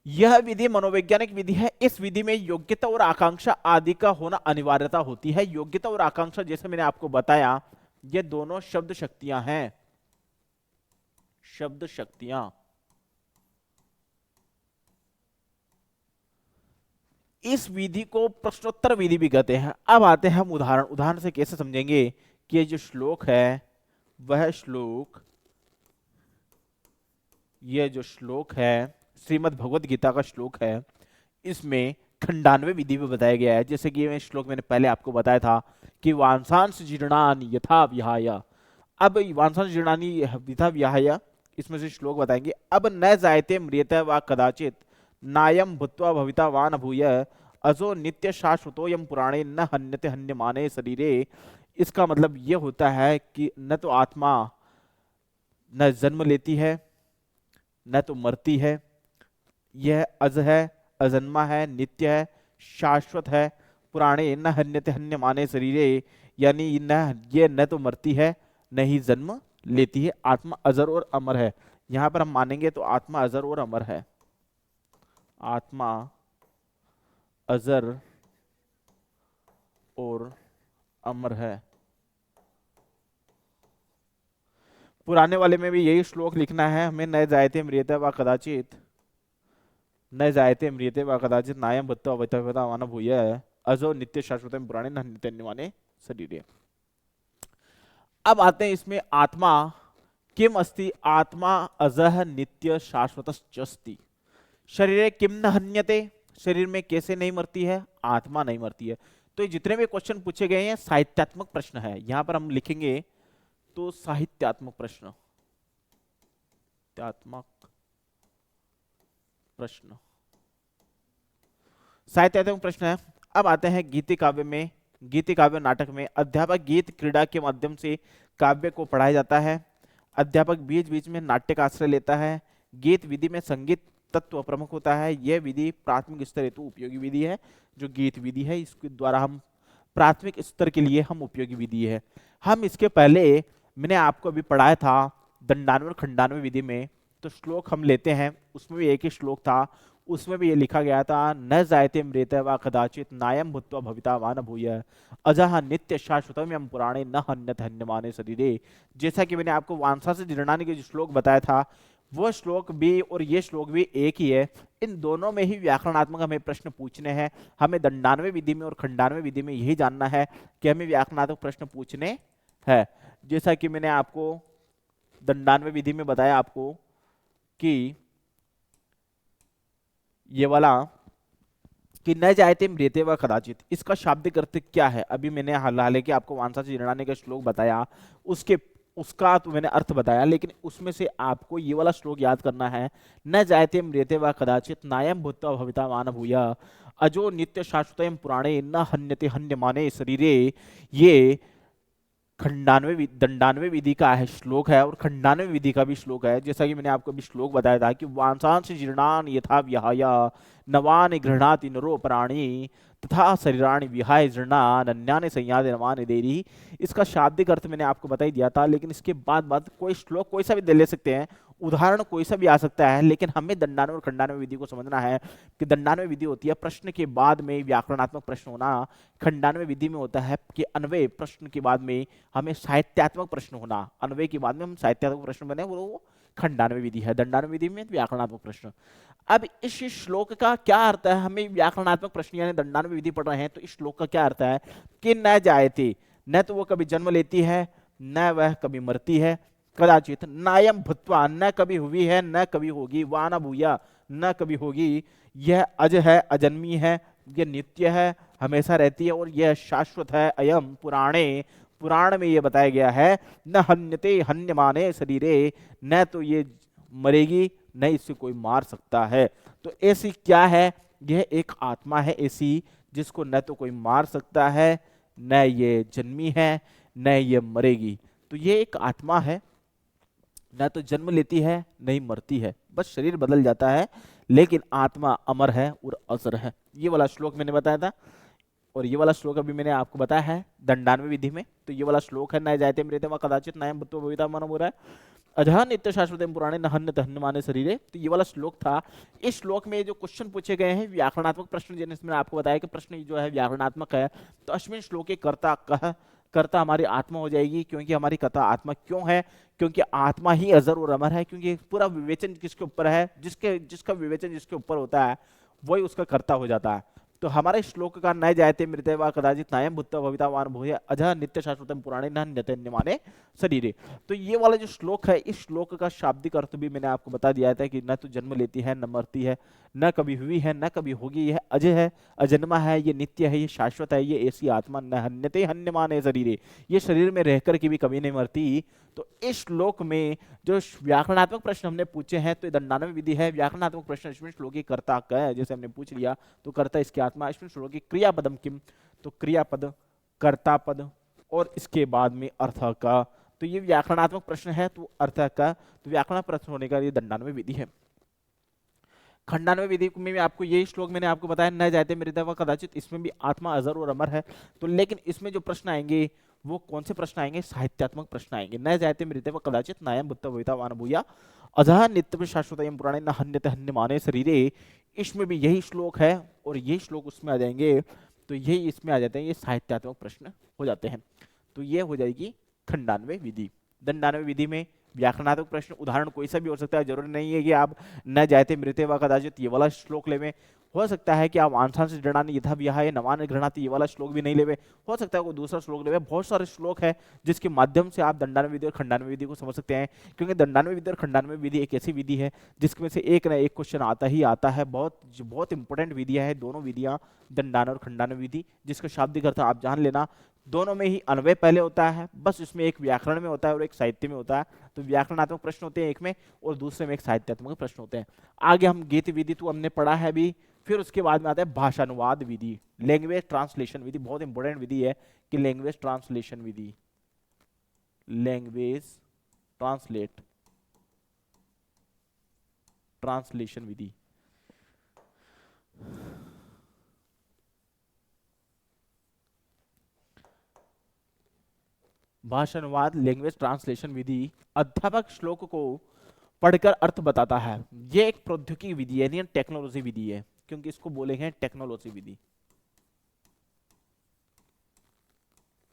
Speaker 1: यह विधि मनोवैज्ञानिक विधि है। इस विधि में योग्यता और आकांक्षा आदि का होना अनिवार्यता होती है। योग्यता और आकांक्षा जैसे मैंने आपको बताया, ये दोनों शब्द शक्तियां हैं, शब्द शक्तियां। इस विधि को प्रश्नोत्तर विधि भी कहते हैं। अब आते हैं हम उदाहरण से कैसे समझेंगे कि ये जो श्लोक है वह श्लोक, ये जो श्लोक है श्रीमद् भगवद गीता का श्लोक है, इसमें खंडान्वय विधि में बताया गया है। जैसे कि ये श्लोक मैंने पहले आपको बताया था कि वांसांश जीर्णानि यथा विहाय। अब वांसांश जीर्णानि यथा विहाय, इसमें से श्लोक बताएंगे। अब न जायते म्रियते वा कदाचित नायम भूत्वा भविता वान भूय अजो नित्य शाश्वतोयम पुराणे न हन्यते हन्यमाने शरीरे। इसका मतलब ये होता है कि न तो आत्मा न जन्म लेती है न तो मरती है, यह अज है, अजन्मा है, नित्य है, शाश्वत है। पुराणे न हन्यते हन्यमाने शरीरे, यानी ये न तो मरती है न ही जन्म लेती है। आत्मा अजर और अमर है। यहां पर हम मानेंगे तो आत्मा अजर और अमर है, आत्मा अजर और अमर है। पुराने वाले में भी यही श्लोक लिखना है हमें, न जायते म्रियते वा कदाचित, न जायते म्रियते वा कदाचित नायम भूत्वा भविता वान भूय अजो नित्य शाश्वतम पुराणे न हन्यते हन्यमाने शरीरे। अब आते हैं इसमें आत्मा किम अस्ति, आत्मा अजह नित्य शाश्वतश्चस्ति। शरीरे किम न हन्यते, शरीर में कैसे नहीं मरती है, आत्मा नहीं मरती है। तो ये जितने भी क्वेश्चन पूछे गए हैं साहित्यात्मक प्रश्न है। यहां पर हम लिखेंगे तो साहित्यात्मक प्रश्न, साहित्यात्मक प्रश्न है। अब आते हैं गीति काव्य में। गीति काव्य नाटक में अध्यापक गीत क्रीड़ा के माध्यम से काव्य को पढ़ाया जाता है। अध्यापक बीच बीच में नाट्य का आश्रय लेता है। गीत विधि में संगीत तत्व प्रमुख होता है। यह विधि प्राथमिक स्तर हेतु उपयोगी विधि है। जो गीत विधि है इसके द्वारा हम प्राथमिक स्तर के लिए हम उपयोगी विधि है। हम इसके पहले मैंने आपको अभी पढ़ाया था दंडान्वय और खंडान्वय विधि में, तो श्लोक हम लेते हैं, उसमें भी एक ही श्लोक था, उसमें भी ये लिखा गया था न जायते म्रियते वा कदाचित नायम भूत्वा भविता वान भूय अजः नित्य शाश्वतम यम पुराणे न हन्यते हन्यमाने शरीरे। जैसा कि मैंने आपको वांसा से जीर्णानि के जो श्लोक बताया था, वो श्लोक भी और ये श्लोक भी एक ही है। इन दोनों में ही व्याकरणात्मक हमें प्रश्न पूछने हैं। हमें दंडान्वय विधि में और खंडान्वय विधि में यही जानना है कि हमें व्याकरणात्मक प्रश्न पूछने हैं। जैसा कि मैंने आपको दंडान्वय विधि में बताया आपको कि ये वाला कि न जायते म्रियते व कदाचित, इसका शाब्दिक अर्थ क्या है। अभी मैंने हालांकि आपको वांसा से जीर्णानि का श्लोक बताया, उसका तो मैंने अर्थ बताया, लेकिन उसमें से आपको ये वाला श्लोक याद करना है। न जायते म्रियते व कदाचित नायम भूत्वा भविता वान भूय अजो नित्य शाश्वतम पुराणे न हन्यते हन्यमाने शरीरे। ये दंडान्वय विधि का है श्लोक है और खंडान्वय विधि का भी श्लोक है। जैसा कि मैंने आपको अभी श्लोक बताया था कि वांसांश जीर्णान यथा विहाय नवानि गृह्णाति नरो प्राणी तथा शरीराणि विहाय जीर्णान अन्यानि संयाते नवानि देहि। इसका शाब्दिक अर्थ मैंने आपको बता ही दिया था, लेकिन इसके बाद कोई श्लोक कोई सा भी ले सकते हैं, उदाहरण कोई सा भी आ सकता है, लेकिन हमें दंडान्वय और खंडान्वय विधि को समझना है कि दंडान्वय विधि होती है प्रश्न के बाद में व्याकरणात्मक प्रश्न होना, खंडान्वय विधि में होता है कि अन्वय प्रश्न के बाद में हमें साहित्यात्मक प्रश्न होना। अन्वय के बाद में हम साहित्यात्मक प्रश्न बने वो खंडान्वय विधि है, दंडान्वय विधि में व्याकरणात्मक प्रश्न। अब इस श्लोक का क्या अर्थ है, हमें व्याकरणात्मक प्रश्न यानी दंडान्वय विधि पढ़ रहे हैं, तो इस श्लोक का क्या अर्थ है कि न जायते, न तो वो कभी जन्म लेती है न वह कभी मरती है, कदाचित नायम भूत्वा, न कभी हुई है न कभी होगी, वान भूया, न कभी होगी, यह अज है, अजन्मी है, यह नित्य है, हमेशा रहती है, और यह शाश्वत है। अयम पुराणे, पुराण में यह बताया गया है न हन्यते हन्यमाने शरीरे, न तो ये मरेगी न इसे कोई मार सकता है। तो ऐसी क्या है? यह एक आत्मा है ऐसी जिसको न तो कोई मार सकता है, न ये जन्मी है, न ये मरेगी। तो ये एक आत्मा है, न तो जन्म लेती है न ही मरती है, बस शरीर बदल जाता है, लेकिन आत्मा अमर है और अजर है। ये वाला श्लोक मैंने बताया था, और ये वाला श्लोक अभी मैंने आपको बताया है दंडान्वय विधि में। तो ये वाला श्लोक है, न जायते मृते वा कदाचित नायं भूत्वा भविता मरणं हो रहा है, अजः नित्य शाश्वतं पुराणे न हन्यते हन्यमाने शरीरे। तो ये वाला श्लोक था। इस श्लोक में जो क्वेश्चन पूछे गए हैं व्याकरणात्मक प्रश्न, जिसमें आपको बताया कि प्रश्न जो है व्याकरणात्मक है। तो अश्विन श्लोक के कर्ता कह, कर्ता हमारी आत्मा हो जाएगी, क्योंकि हमारी कथा आत्मा क्यों है? क्योंकि आत्मा ही अजर और अमर है, क्योंकि पूरा विवेचन किसके ऊपर है? जिसका विवेचन जिसके ऊपर होता है वही उसका कर्ता हो जाता है। तो हमारे श्लोक का न जायते मृते वा कदाचित नायं भूत्वा भविता वा भूय अजः नित्य शाश्वतं पुराणे न हन्यते हन्यमाने शरीरे। तो ये वाला जो श्लोक है, इस श्लोक का शाब्दिक अर्थ भी मैंने आपको बता दिया था कि न तो जन्म लेती है, न मरती है, न कभी हुई है, न कभी होगी, यह अजय है, अजन्मा है, ये नित्य है, ये शाश्वत है, ये ऐसी आत्मा न हन्यते हन्यमाने शरीरे, ये शरीर में रहकर के भी कभी नहीं मरती। तो इस श्लोक में जो व्याकरणात्मक प्रश्न हमने पूछे हैं, तो दंडान्वय विधि है। व्याकरणात्मक प्रश्न इसमें श्लोक की कर्ता का है, जैसे हमने पूछ लिया, तो कर्ता इसकी आत्मा। इसमें श्लोक की क्रियापदम किम, तो क्रियापद, कर्तापद और इसके बाद में अर्थ का। तो ये व्याकरणात्मक प्रश्न है, तो अर्थ का, तो व्याकरण प्रश्न होने का ये दंडान्वय विधि है। खंडान्वय विधि में भी आपको यही श्लोक मैंने आपको बताया, न जायते मृते वा कदाचित, इसमें भी आत्मा अजर और अमर है। तो लेकिन इसमें जो प्रश्न आएंगे वो कौन से प्रश्न आएंगे? साहित्यात्मक प्रश्न आएंगे। न जायते मृते वा कदाचित नायं भूत्वा भविता वा भूया अजः नित्यं शाश्वतं पुराणे न हन्यते हन्यमाने शरीरे। इसमें भी यही श्लोक है और यही श्लोक उसमें आ जाएंगे, तो यही इसमें आ जाते हैं, ये साहित्यात्मक प्रश्न हो जाते हैं। तो ये हो जाएगी खंडान्वय विधि। दंडान्वय विधि में व्याकरणात्मक प्रश्न उदाहरण कोई सा भी हो सकता है, जरूरी नहीं है कि आप न जायते मृते वा कदाचित ये वाला श्लोक लेवे। हो सकता है कि आप वांछांश गृणानि यथा विहाय नवान गृणाति ये वाला श्लोक भी नहीं लेवे, हो सकता है कोई दूसरा श्लोक लेवे। बहुत सारे श्लोक है जिसके माध्यम से आप दंडान्वय विधि और खंडान्वय विधि को समझ सकते हैं, क्योंकि दंडान्वय विधि और खंडान्वय विधि एक ऐसी विधि है जिसमें से एक ना एक क्वेश्चन आता ही आता है। बहुत इंपॉर्टेंट विधियां है दोनों विधियां, दंडान्वय और खंडान्वय विधि, जिसका शाब्दिक अर्थ आप जान लेना। दोनों में ही अन्वय पहले होता है, बस इसमें एक व्याकरण में होता है और एक साहित्य में होता है। तो व्याकरणात्मक प्रश्न होते हैं एक में, और दूसरे में एक साहित्यात्मक प्रश्न होते हैं। आगे हम गीत विधि तो हमने पढ़ा है भी, फिर उसके बाद में आता है भाषानुवाद विधि, लैंग्वेज ट्रांसलेशन विधि। बहुत इंपॉर्टेंट विधि है कि लैंग्वेज ट्रांसलेशन विधि, लैंग्वेज ट्रांसलेशन विधि। भाषानुवाद लैंग्वेज ट्रांसलेशन विधि, अध्यापक श्लोक को पढ़कर अर्थ बताता है। ये एक प्रौद्योगिकी विधि है, टेक्नोलॉजी विधि है, क्योंकि इसको बोले हैं टेक्नोलॉजी विधि,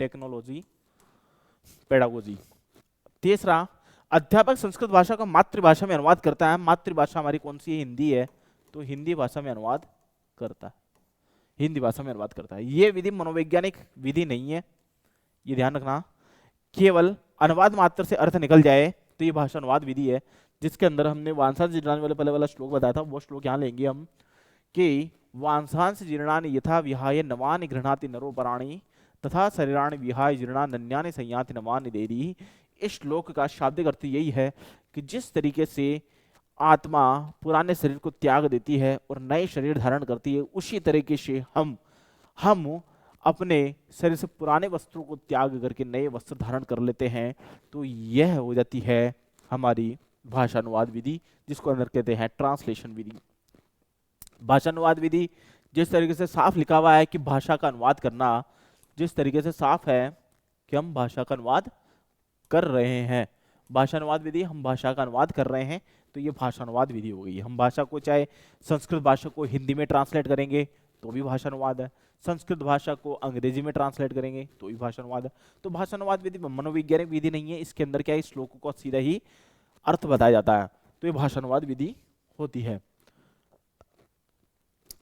Speaker 1: टेक्नोलॉजी पेडागोजी। तीसरा, अध्यापक संस्कृत भाषा का मातृभाषा में अनुवाद करता है। मातृभाषा हमारी कौन सी है? हिंदी है, तो हिंदी भाषा में अनुवाद करता है, हिंदी भाषा में अनुवाद करता है। ये विधि मनोवैज्ञानिक विधि नहीं है, ये ध्यान रखना। केवल अनुवाद मात्र से अर्थ निकल जाए तो ये भाषा अनुवाद विधि है, जिसके अंदर हमने वांसांश जीर्णानि वाले पहले वाला श्लोक बताया था, वो श्लोक यहाँ लेंगे हम कि वांसांश जीर्णानि यथा विहाय नवानि गृह्णाति नरो पराणि तथा शरीराणि विहाय जीर्णान्यानि संयाति नवानि देहि। इस श्लोक का शाब्दिक अर्थ यही है कि जिस तरीके से आत्मा पुराने शरीर को त्याग देती है और नए शरीर धारण करती है, उसी तरीके से हम अपने शरीर से पुराने वस्त्रों को त्याग करके नए वस्त्र धारण कर लेते हैं। तो यह हो जाती है हमारी भाषानुवाद विधि, जिसको अंदर कहते हैं ट्रांसलेशन विधि। भाषानुवाद विधि जिस तरीके से साफ लिखा हुआ है कि भाषा का अनुवाद करना, जिस तरीके से साफ है कि हम भाषा का अनुवाद कर रहे हैं, भाषानुवाद विधि हम भाषा का अनुवाद कर रहे हैं, तो ये भाषानुवाद विधि हो गई। हम भाषा को चाहे संस्कृत भाषा को हिंदी में ट्रांसलेट करेंगे तो भी भाषानुवाद है, संस्कृत भाषा को अंग्रेजी में ट्रांसलेट करेंगे तो भी भाषानुवाद है। तो भाषानुवाद विधि मनोवैज्ञानिक विधि नहीं है, इसके अंदर क्या है, श्लोकों को सीधा ही अर्थ बताया जाता है, तो ये भाषानुवाद विधि होती है।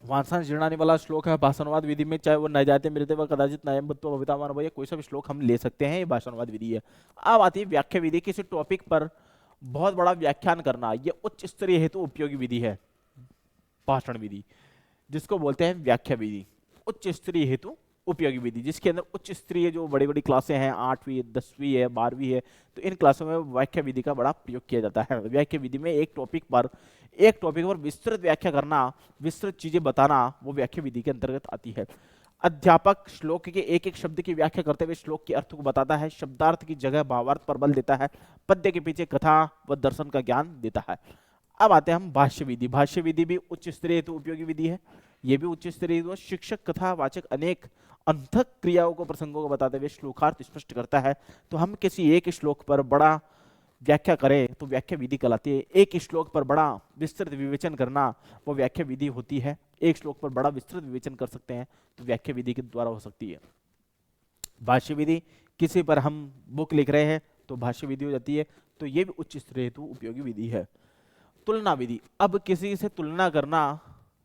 Speaker 1: वांसांश जीर्णानि वाला श्लोक है भाषानुवाद विधि में, चाहे वो न जाते मृते व कदाचित नायं भूत्वा भविता वा भूय, कोई सा भी श्लोक हम ले सकते हैं, ये भाषानुवाद विधि है। अब आती है व्याख्या विधि। किसी टॉपिक पर बहुत बड़ा व्याख्यान करना, ये उच्च स्तरीय हेतु उपयोगी विधि है, भाषण विधि, जिसको बोलते हैं व्याख्या विधि। उच्च स्तरीय हेतु उपयोगी विधि, जिसके अंदर उच्च स्तरीय जो बड़ी बड़ी क्लासें हैं, 8वीं 10वीं है 12वीं है, तो इन क्लासों में व्याख्या विधि का बड़ा प्रयोग किया जाता है। व्याख्या विधि में एक टॉपिक पर एक टॉपिक पर विस्तृत व्याख्या करना, विस्तृत चीजें बताना, वो व्याख्या विधि के अंतर्गत आती है। अध्यापक श्लोक के एक एक शब्द की व्याख्या करते हुए श्लोक के अर्थ को बताता है, शब्दार्थ की जगह भावार्थ पर बल देता है, पद्य के पीछे कथा व दर्शन का ज्ञान देता है। अब आते हैं हम भाष्य विधि। भाष्य विधि भी उच्च स्तरीय हेतु उपयोगी विधि है। ये भी उच्च स्तरीय हेतु शिक्षक कथा वाचक अनेक अंतक क्रियाओं को, प्रसंगों को बताते हुए श्लोकार्थ स्पष्ट करता है। तो हम किसी एक श्लोक पर बड़ा व्याख्या करें तो व्याख्या विधि कहलाती है। एक श्लोक पर बड़ा विस्तृत विवेचन करना वो व्याख्या विधि होती है। एक श्लोक पर बड़ा विस्तृत विवेचन कर सकते हैं तो व्याख्या विधि के द्वारा हो सकती है। भाष्य विधि, किसी पर हम बुक लिख रहे हैं तो भाष्य विधि हो जाती है। तो ये भी उच्च स्तरीय हेतु उपयोगी विधि है। तुलना विधि, अब किसी से तुलना करना,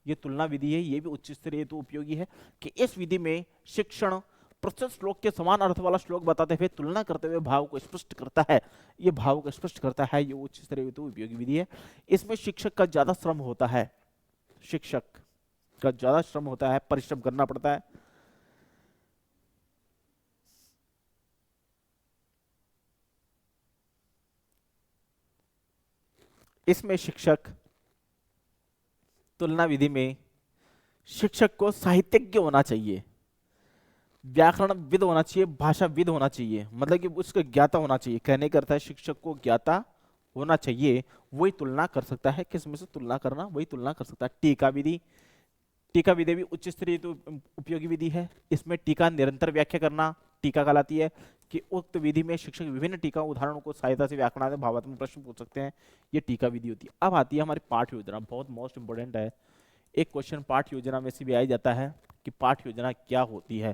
Speaker 1: ये तुलना विधि है, ये भी उच्च स्तरीय हेतु उपयोगी है कि इस विधि में शिक्षण प्रस्तुत श्लोक के समान अर्थ वाला श्लोक बताते हुए तुलना करते हुए भाव को स्पष्ट करता है। ये भाव को स्पष्ट करता है, ये उच्च स्तरीय हेतु उपयोगी विधि है। इसमें शिक्षक का ज्यादा श्रम होता है, शिक्षक का ज्यादा श्रम होता है, परिश्रम करना पड़ता है। इसमें शिक्षक, तुलना विधि में शिक्षक को साहित्यज्ञ होना चाहिए, व्याकरणविद होना चाहिए, भाषाविद होना चाहिए, मतलब कि उसका ज्ञाता होना चाहिए। कहने का अर्थ है शिक्षक को ज्ञाता होना चाहिए, वही तुलना कर सकता है। किस में से तुलना करना, वही तुलना कर सकता है। टीका विधि, टीका विधि भी उच्च स्तरीय तो उपयोगी विधि है। इसमें टीका निरंतर व्याख्या करना टीका कहलाती है कि उक्त विधि में शिक्षक विभिन्न टीका उदाहरणों को सहायता से व्याकरणात्मक भावात्मक प्रश्न पूछ सकते हैं। ये टीका विधि होती है। अब आती है हमारी पाठ योजना, बहुत मोस्ट इंपोर्टेंट है। एक क्वेश्चन पाठ योजना में से भी आ जाता है कि पाठ योजना क्या होती है।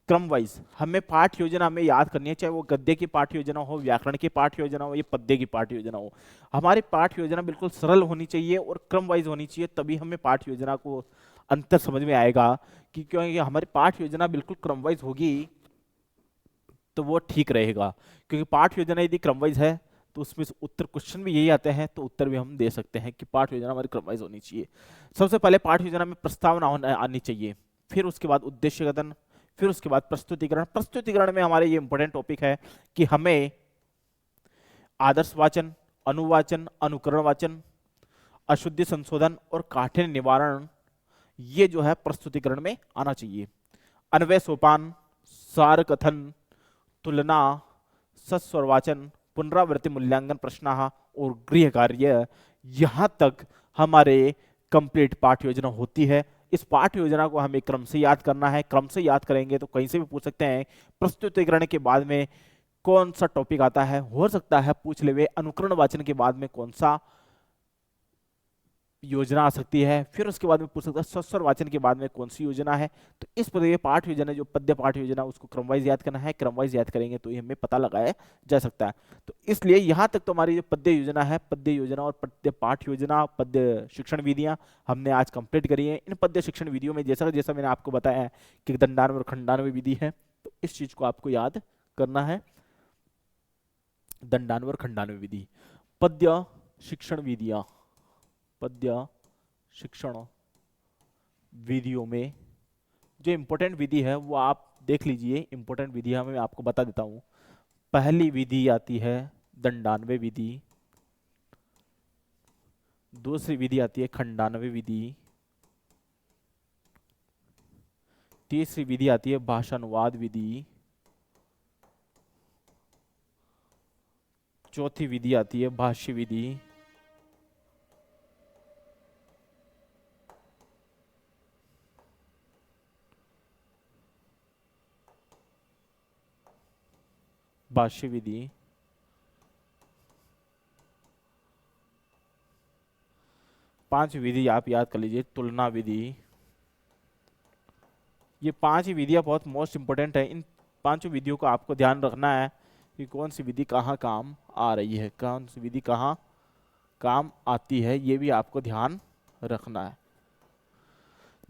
Speaker 1: क्रम वाइज हमें पाठ योजना हमें याद करनी है, चाहे वो गद्य की पाठ योजना हो, व्याकरण की पाठ योजना हो, या पद्य की पाठ योजना हो। हमारी पाठ योजना बिल्कुल सरल होनी चाहिए और क्रम वाइज होनी चाहिए, तभी हमें पाठ योजना को अंतर समझ में आएगा। कि क्योंकि हमारी पाठ योजना बिल्कुल क्रम वाइज होगी तो वो ठीक रहेगा। क्योंकि पाठ योजना यदि क्रम वाइज है तो उसमें से उत्तर क्वेश्चन भी यही आते हैं, तो उत्तर भी हम दे सकते हैं कि पाठ योजना हमारी क्रम वाइज होनी चाहिए। सबसे पहले पाठ योजना में प्रस्तावना आनी चाहिए, फिर उसके बाद उद्देश्य कथन, फिर उसके बाद प्रस्तुतिकरण। प्रस्तुतिकरण में हमारे ये इंपॉर्टेंट टॉपिक है कि हमें आदर्श वाचन, अनुवाचन, अनुकरण वाचन, अशुद्धि संशोधन और काठिन्य निवारण, ये जो है प्रस्तुतिकरण में आना चाहिए। अन्वय सोपान, सार कथन, तुलना, सस्वर वाचन, पुनरावृत्ति मूल्यांकन प्रश्न और गृह कार्य, यहां तक हमारे कंप्लीट पाठ योजना होती है। इस पाठ योजना को हमें क्रम से याद करना है। क्रम से याद करेंगे तो कहीं से भी पूछ सकते हैं प्रस्तुतिकरण के बाद में कौन सा टॉपिक आता है, हो सकता है पूछ ले वे अनुकरण वाचन के बाद में कौन सा योजना आ सकती है, फिर उसके बाद में पूछ सकता है सस्वर वाचन के बाद में कौन सी योजना है। तो इस प्रकार पाठ योजना जो पद्य पाठ योजना उसको क्रमवाइज याद करना है। क्रमवाइज याद करेंगे तो ये हमें पता लगाया जा सकता है। तो इसलिए यहाँ तक तो हमारी जो पद्य योजना है, पद्य योजना और पद्य पाठ योजना, पद्य शिक्षण विधियां हमने आज कंप्लीट करी है। इन पद्य शिक्षण विधियों में जैसा जैसा मैंने आपको बताया है कि दंडान्वय और खंडान्वय विधि है, तो इस चीज को आपको याद करना है। दंडान्वय और खंडान्वय विधि, पद्य शिक्षण विधियां, पद्य शिक्षण विधियों में जो इंपॉर्टेंट विधि है वो आप देख लीजिए। इंपॉर्टेंट विधि मैं आपको बता देता हूं। पहली विधि आती है दंडान्वय विधि, दूसरी विधि आती है खंडान्वय विधि, तीसरी विधि आती है भाषानुवाद विधि, चौथी विधि आती है भाष्य विधि, भाष्य विधि, पांचवी विधि आप याद कर लीजिए तुलना विधि। ये पांच ही विधियां बहुत मोस्ट इंपोर्टेंट है। इन पांचों विधियों का आपको ध्यान रखना है कि कौन सी विधि कहाँ काम आ रही है, कौन सी विधि कहाँ काम आती है, ये भी आपको ध्यान रखना है।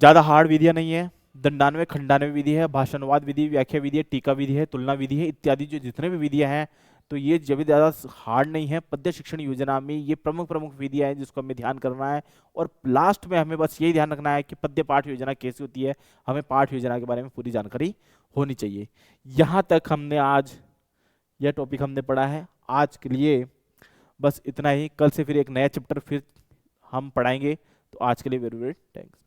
Speaker 1: ज्यादा हार्ड विधियां नहीं है। दंडान्वय खंडान्वय विधि है, भाषानुवाद विधि, व्याख्या विधि है, टीका विधि है, तुलना विधि है, इत्यादि जो जितने भी विधियां हैं तो ये जब ज्यादा हार्ड नहीं है। पद्य शिक्षण योजना में ये प्रमुख प्रमुख विधियां हैं जिसको हमें ध्यान करना है। और लास्ट में हमें बस यही ध्यान रखना है कि पद्य पाठ योजना कैसी होती है, हमें पाठ योजना के बारे में पूरी जानकारी होनी चाहिए। यहाँ तक हमने आज यह टॉपिक हमने पढ़ा है। आज के लिए बस इतना ही। कल से फिर एक नया चैप्टर फिर हम पढ़ाएंगे। तो आज के लिए वेरी वेरी थैंक्स।